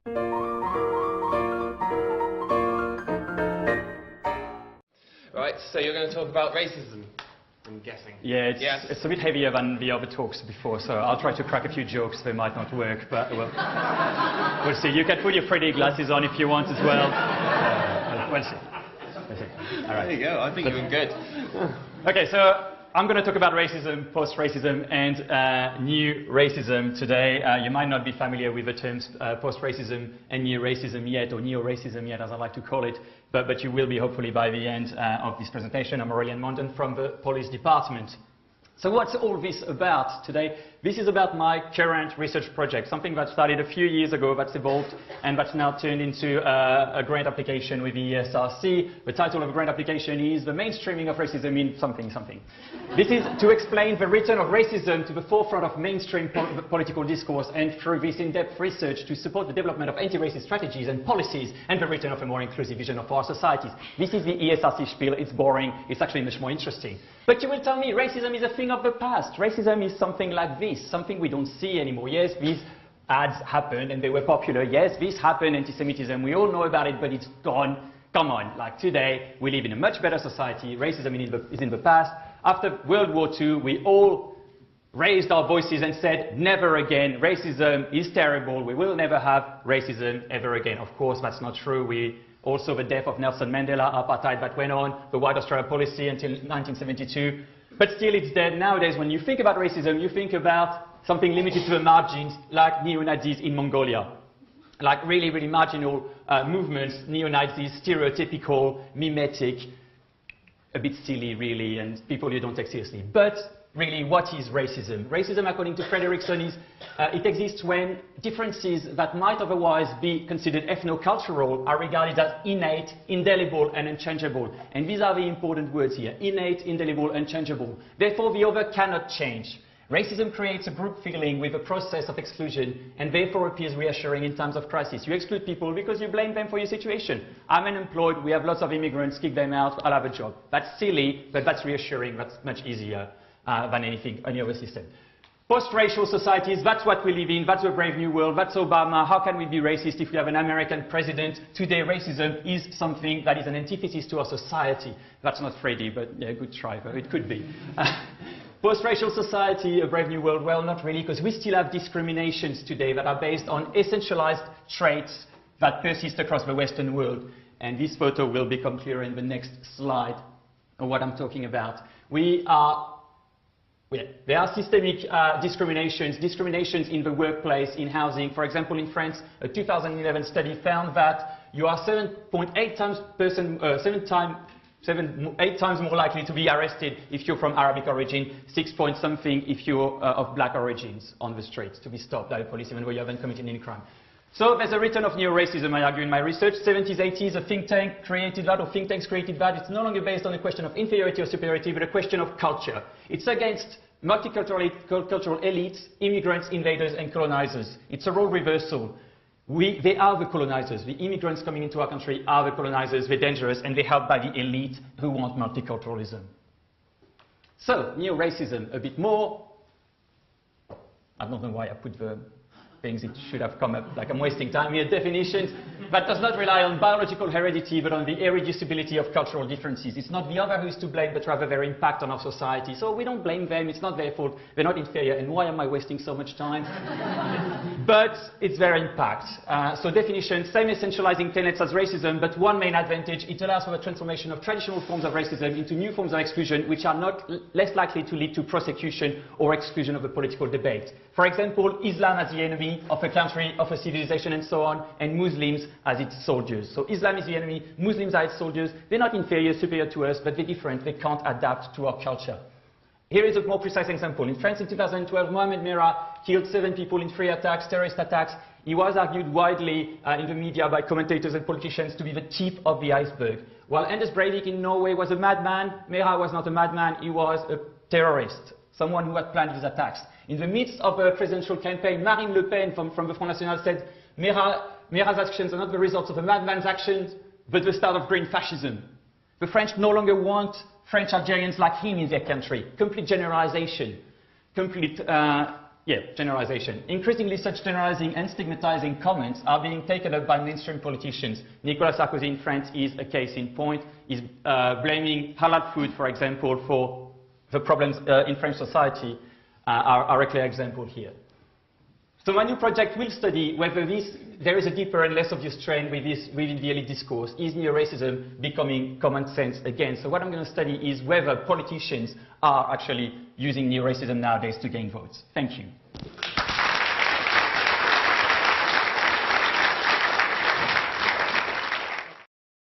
Right, so you're going to talk about racism, I'm guessing. Yeah, it's a bit heavier than the other talks before, so I'll try to crack a few jokes. They might not work, but we'll see. You can put your 3D glasses on if you want as well. We'll see. All right. There you go, I think you're doing good. Okay, so I'm going to talk about racism, post-racism, and new racism today. You might not be familiar with the terms post-racism and new racism yet, or neo-racism yet, as I like to call it, but you will be hopefully by the end of this presentation. I'm Aurélien Mondon from the Police Department. So what's all this about today? This is about my current research project, something that started a few years ago, that's evolved, and that's now turned into a grant application with the ESRC. The title of the grant application is The Mainstreaming of Racism in something, something. This is to explain the return of racism to the forefront of mainstream political discourse, and through this in-depth research to support the development of anti-racist strategies and policies and the return of a more inclusive vision of our societies. This is the ESRC spiel. It's boring. It's actually much more interesting. But you will tell me racism is a thing of the past. Racism is something like this, something we don't see anymore. Yes, these ads happened and they were popular. Yes, this happened, anti-Semitism. We all know about it, but it's gone. Come on, like today, we live in a much better society. Racism is in the past. After World War II, we all raised our voices and said, never again. Racism is terrible. We will never have racism ever again. Of course, that's not true. Also, the death of Nelson Mandela, apartheid that went on, the White Australia policy until 1972. But still, it's dead. Nowadays, when you think about racism, you think about something limited to the margins, like neo-Nazis in Mongolia. Like really, really marginal movements, neo-Nazis, stereotypical, mimetic, a bit silly, really, and people you don't take seriously. But really, what is racism? Racism, according to Frederickson, is it exists when differences that might otherwise be considered ethno-cultural are regarded as innate, indelible, and unchangeable. And these are the important words here: innate, indelible, unchangeable. Therefore, the other cannot change. Racism creates a group feeling with a process of exclusion, and therefore appears reassuring in times of crisis. You exclude people because you blame them for your situation. I'm unemployed, we have lots of immigrants, kick them out, I'll have a job. That's silly, but that's reassuring, that's much easier than any other system. Post-racial societies, that's what we live in, that's a brave new world, that's Obama. How can we be racist if we have an American president? Today, racism is something that is an antithesis to our society. That's not Freddy, but yeah, good try, but it could be. Post-racial society, a brave new world, well, not really, because we still have discriminations today that are based on essentialized traits that persist across the Western world. And this photo will become clearer in the next slide of what I'm talking about. There are systemic discriminations in the workplace, in housing. For example, in France, a 2011 study found that you are 7.8 times more likely to be arrested if you're from Arabic origin, 6 point something if you're of black origins on the streets, to be stopped by the police even though you haven't committed any crime. So there's a return of neo-racism, I argue, in my research. 70s, 80s, a think tank created that, or think tanks created that. It's no longer based on a question of inferiority or superiority, but a question of culture. It's against multicultural elites, immigrants, invaders, and colonizers. It's a role reversal. They are the colonizers. The immigrants coming into our country are the colonizers. They're dangerous, and they're helped by the elite who want multiculturalism. So, neo-racism, a bit more. I don't know why I put the things. It should have come up, like I'm wasting time here. Definitions that does not rely on biological heredity, but on the irreducibility of cultural differences. It's not the other who is to blame, but rather their impact on our society. So we don't blame them. It's not their fault. They're not inferior. And why am I wasting so much time? But it's their impact. So definition, same essentializing tenets as racism, but one main advantage: it allows for the transformation of traditional forms of racism into new forms of exclusion, which are not less likely to lead to prosecution or exclusion of the political debate. For example, Islam as the enemy of a country, of a civilization, and so on, and Muslims as its soldiers. So Islam is the enemy, Muslims are its soldiers. They're not inferior, superior to us, but they're different. They can't adapt to our culture. Here is a more precise example. In France in 2012, Mohamed Merah killed 7 people in 3 attacks, terrorist attacks. He was argued widely in the media by commentators and politicians to be the tip of the iceberg. While Anders Breivik in Norway was a madman, Merah was not a madman, he was a terrorist, someone who had planned these attacks. In the midst of a presidential campaign, Marine Le Pen from the Front National said, Merah's actions are not the results of a madman's actions, but the start of green fascism. The French no longer want French Algerians like him in their country. Complete generalization, complete generalization. Increasingly, such generalizing and stigmatizing comments are being taken up by mainstream politicians. Nicolas Sarkozy in France is a case in point. He's blaming halal food, for example, for the problems in French society are a clear example here. So my new project will study whether there is a deeper and less obvious trend within the elite discourse. Is neo-racism becoming common sense again? So what I'm going to study is whether politicians are actually using neo-racism nowadays to gain votes. Thank you.